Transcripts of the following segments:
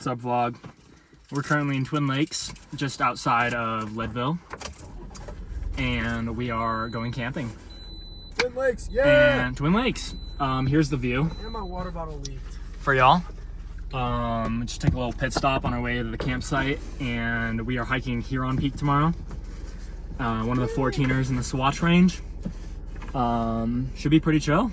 up, vlog? We're currently in Twin Lakes, just outside of Leadville, and we are going camping. Twin Lakes, yeah! And Twin Lakes. Here's the view. And my water bottle leaked. For y'all. Just take a little pit stop on our way to the campsite, and we are hiking Huron Peak tomorrow. One of the 14ers in the Sawatch range. Should be pretty chill.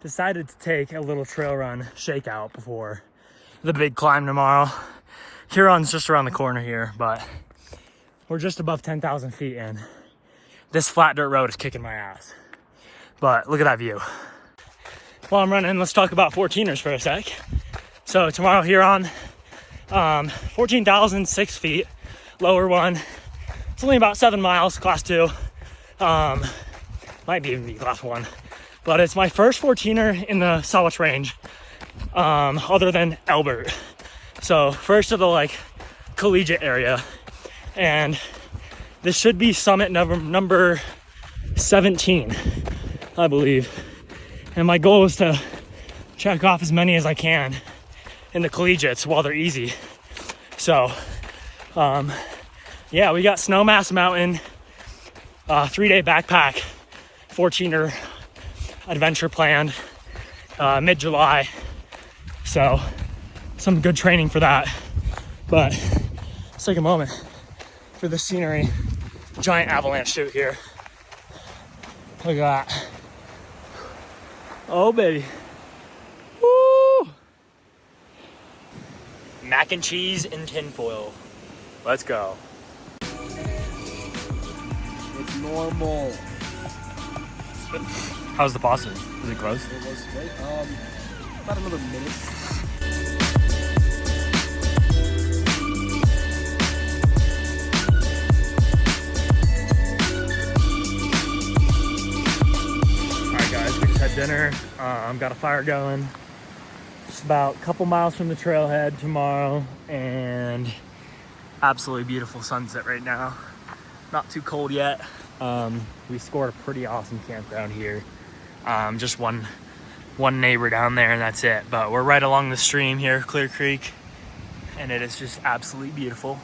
Decided to take a little trail run shakeout before the big climb tomorrow. Huron's just around the corner here, but we're just above 10,000 feet and this flat dirt road is kicking my ass. But look at that view. While I'm running, let's talk about 14ers for a sec. So tomorrow Huron, 14,006 feet, lower one. It's only about 7 miles, class 2. Might even be class 1. But it's my first 14er in the Sawatch range, other than Albert. So first of the like collegiate area. And this should be summit number 17, I believe. And my goal is to check off as many as I can in the collegiates while they're easy. So, yeah, we got Snowmass Mountain, 3-day backpack, 14er adventure planned mid-July, so some good training for that. But let's take a moment for the scenery. Giant avalanche chute here. Look at that. Oh baby. Woo! Mac and cheese in tinfoil. Let's go. It's normal. How's the pasta? Is it gross? It was great. About another minute. Alright guys, we just had dinner. Got a fire going. Just about a couple miles from the trailhead tomorrow, and absolutely beautiful sunset right now. Not too cold yet. We scored a pretty awesome campground here. Just one neighbor down there and that's it. But we're right along the stream here, Clear Creek, and it is just absolutely beautiful.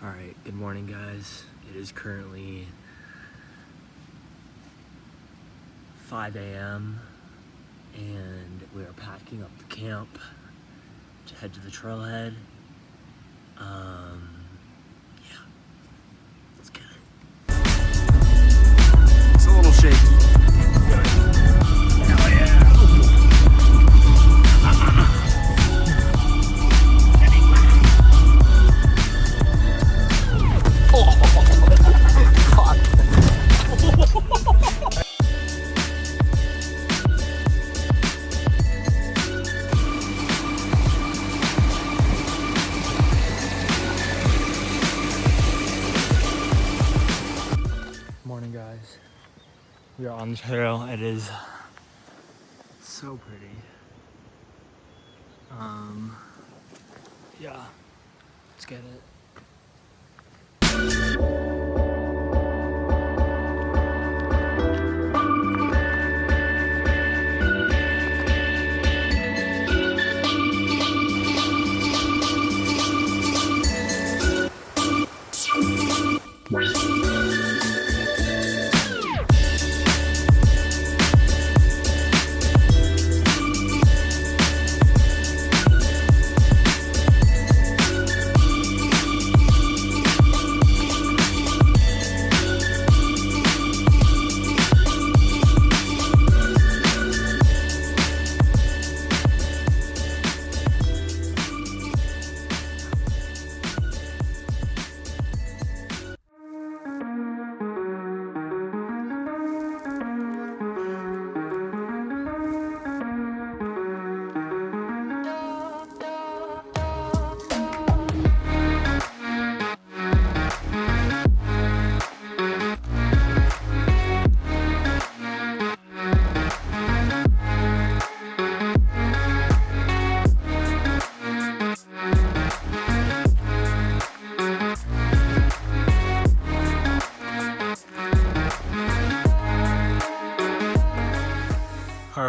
All right, good morning guys. It is currently 5 a.m. and we are packing up the camp to head to the trailhead. Yeah, let's get it. It's a little shaky. Hell yeah. Morning guys, we are on the trail. It is so pretty. Yeah, let's get it.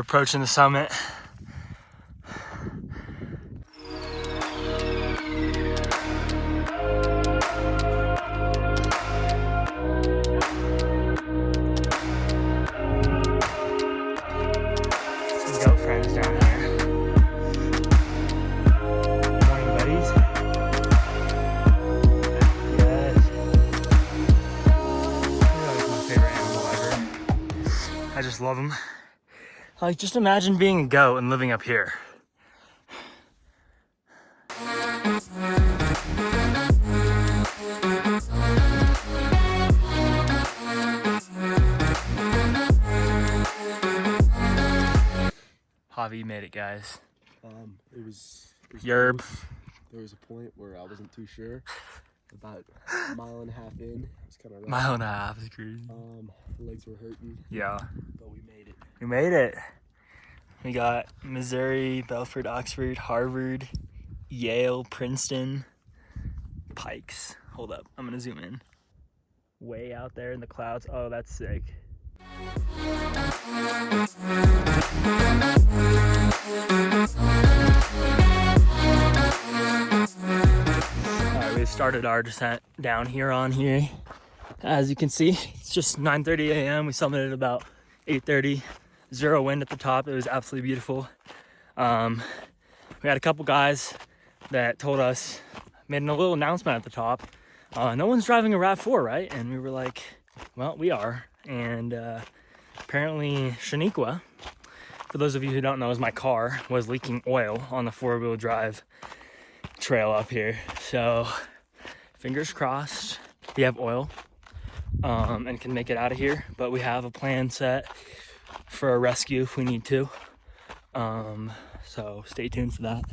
approaching the summit. Some goat friends down here. Morning, buddies. Yes. They're my favorite animal ever. I just love them. Like, just imagine being a goat and living up here. Javi made it, guys. It was Yerb. close. There was a point where I wasn't too sure. About a mile and a half in, it was kind of rough. Mile and a half is crazy. Legs were hurting, Yeah. but we made it. We made it. We got Missouri, Belford, Oxford, Harvard, Yale, Princeton, Pikes. Hold up, I'm gonna zoom in. Way out there in the clouds. Oh, that's sick. Alright, we started our descent down Huron here. As you can see, it's just 9:30 a.m. We summited about 8:30. Zero wind at the top. It was absolutely beautiful. We had a couple guys that told us, made a little announcement at the top. No one's driving a RAV4, right? And we were like, well, we are. And apparently Shaniqua, for those of you who don't know, is my car, was leaking oil on the 4-wheel drive trail up here. So fingers crossed we have oil and can make it out of here. But we have a plan set for a rescue if we need to. So stay tuned for that.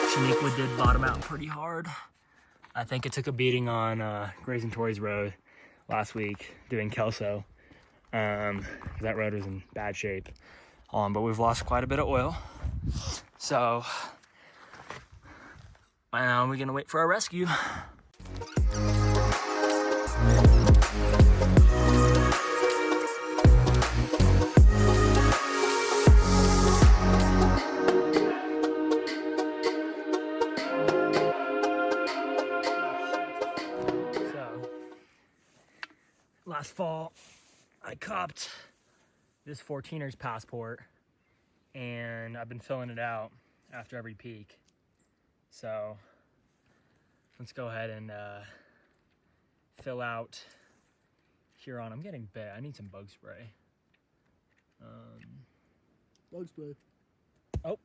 Shaniqua did bottom out pretty hard. I think it took a beating on Grazing Tories Road last week doing Kelso. That road was in bad shape. But we've lost quite a bit of oil. So now we're gonna wait for our rescue. Last fall, I copped this 14er's passport, and I've been filling it out after every peak. So let's go ahead and fill out Huron. I'm getting bit. I need some bug spray. Bug spray. Oh.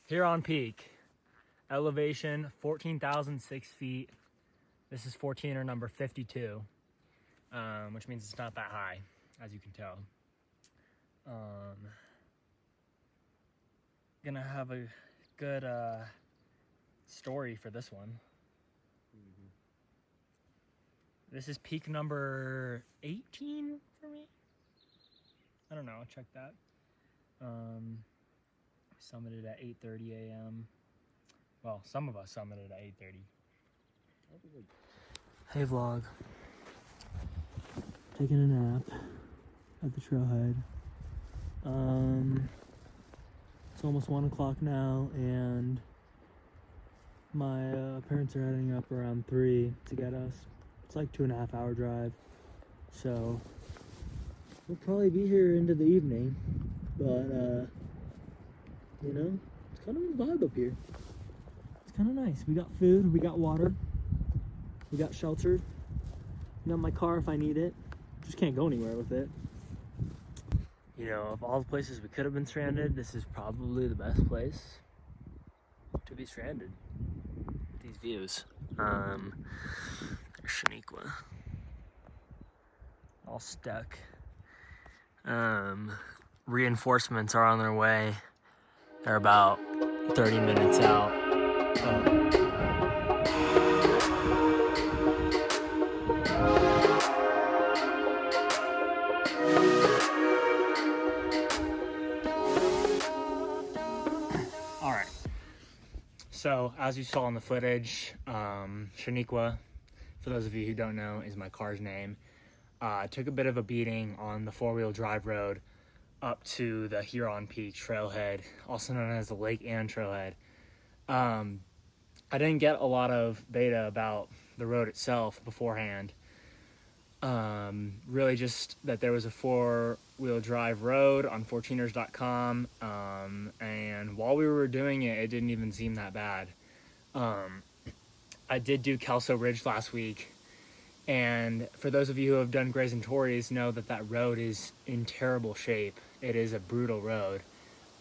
Huron Peak. Elevation 14,006 feet. This is 14er number 52, which means it's not that high, as you can tell. Gonna have a good story for this one. Mm-hmm. This is peak number 18 for me. I don't know, I'll check that. Summited at 8:30 a.m. Well, some of us summited at 8:30. Hey vlog. Taking a nap at the trailhead. It's almost 1 o'clock now, and my parents are heading up around 3 to get us. It's like 2.5 hour drive, so we'll probably be here into the evening. But you know, it's kind of a vibe up here. It's kind of nice. We got food, we got water. We got shelter. You know, my car if I need it. Just can't go anywhere with it. You know, of all the places we could have been stranded, this is probably the best place to be stranded. With these views. There's Shaniqua. All stuck. Reinforcements are on their way. They're about 30 minutes out. as you saw in the footage, Shaniqua, for those of you who don't know, is my car's name. Took a bit of a beating on the 4-wheel drive road up to the Huron Peak trailhead, also known as the Lake Ann trailhead. I didn't get a lot of beta about the road itself beforehand. Really just that there was a 4-wheel drive road on 14ers.com, and while we were doing it, it didn't even seem that bad. I did do Kelso Ridge last week, and for those of you who have done Grays and Tories know that that road is in terrible shape. It is a brutal road.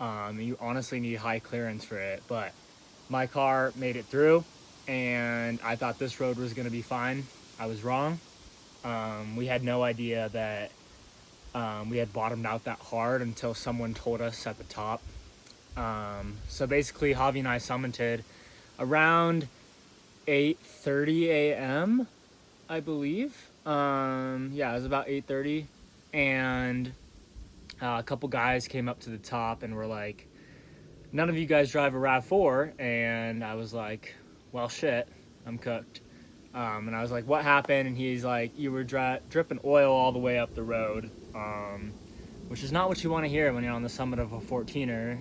You honestly need high clearance for it, but my car made it through, and I thought this road was going to be fine. I was wrong. We had no idea that we had bottomed out that hard until someone told us at the top. So basically, Xavi and I summited around 8:30 a.m., I believe. Yeah, it was about 8:30, and a couple guys came up to the top and were like, "None of you guys drive a RAV4," and I was like, "Well, shit, I'm cooked." And I was like, "What happened?" And he's like, "You were dripping oil all the way up the road," which is not what you want to hear when you're on the summit of a 14er,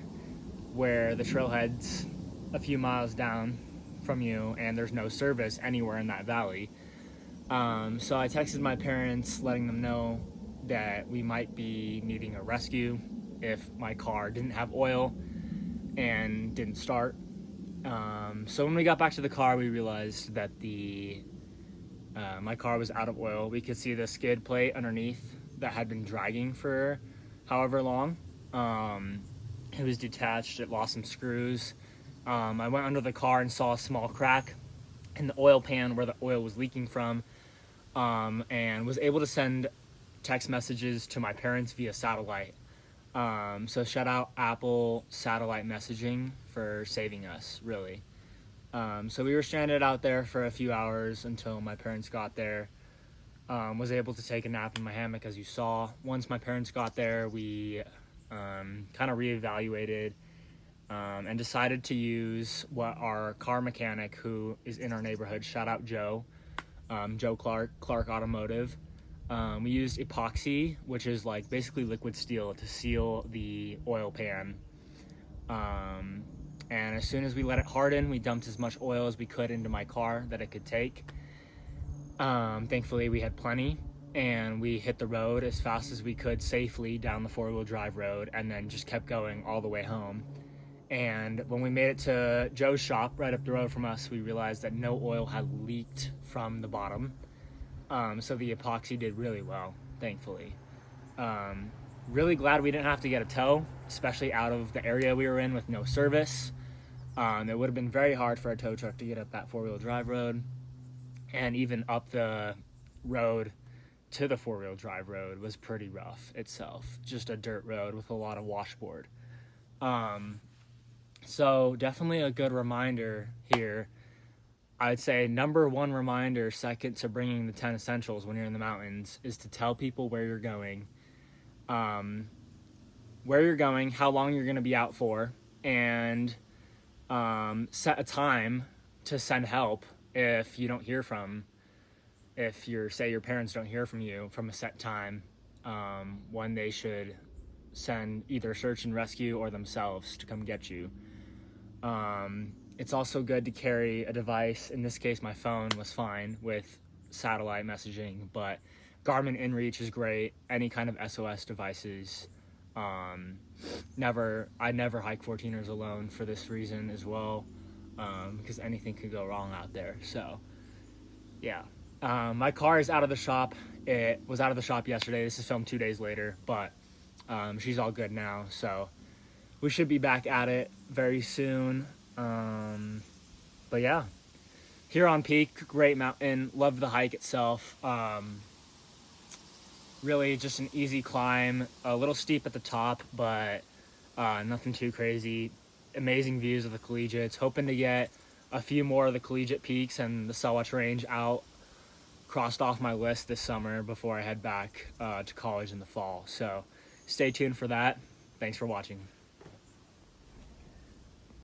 where the trailhead's a few miles down from you and there's no service anywhere in that valley. So I texted my parents letting them know that we might be needing a rescue if my car didn't have oil and didn't start. So when we got back to the car, we realized that my car was out of oil. We could see the skid plate underneath that had been dragging for however long. It was detached. It lost some screws. I went under the car and saw a small crack in the oil pan where the oil was leaking from, and was able to send text messages to my parents via satellite. So shout out Apple satellite messaging for saving us, really. So we were stranded out there for a few hours until my parents got there. Was able to take a nap in my hammock, as you saw. Once my parents got there, we kind of reevaluated and decided to use what our car mechanic, who is in our neighborhood, shout out Joe, Joe Clark Automotive. We used epoxy, which is like basically liquid steel, to seal the oil pan. And as soon as we let it harden, we dumped as much oil as we could into my car that it could take. Thankfully, we had plenty, and we hit the road as fast as we could safely down the 4-wheel drive road, and then just kept going all the way home. And when we made it to Joe's shop right up the road from us, we realized that no oil had leaked from the bottom. So the epoxy did really well, thankfully. Really glad we didn't have to get a tow, especially out of the area we were in with no service. It would have been very hard for a tow truck to get up that 4-wheel drive road, and even up the road to the 4-wheel drive road was pretty rough itself. Just a dirt road with a lot of washboard. So definitely a good reminder here. I'd say number one reminder, second to bringing the 10 essentials when you're in the mountains, is to tell people where you're going, how long you're going to be out for, and set a time to send help if you don't hear from, if your parents don't hear from you from a set time, when they should send either search and rescue or themselves to come get you. It's also good to carry a device. In this case, my phone was fine with satellite messaging, but Garmin InReach is great. Any kind of SOS devices. I never hike 14ers alone for this reason as well, because anything could go wrong out there. So, yeah. My car is out of the shop. It was out of the shop yesterday. This is filmed 2 days later, but she's all good now. So we should be back at it very soon. But yeah, Huron Peak, great mountain. Love the hike itself. Really just an easy climb, a little steep at the top, but nothing too crazy. Amazing views of the collegiates. Hoping to get a few more of the collegiate peaks and the Sawatch range crossed off my list this summer before I head back to college in the fall. So stay tuned for that. Thanks for watching.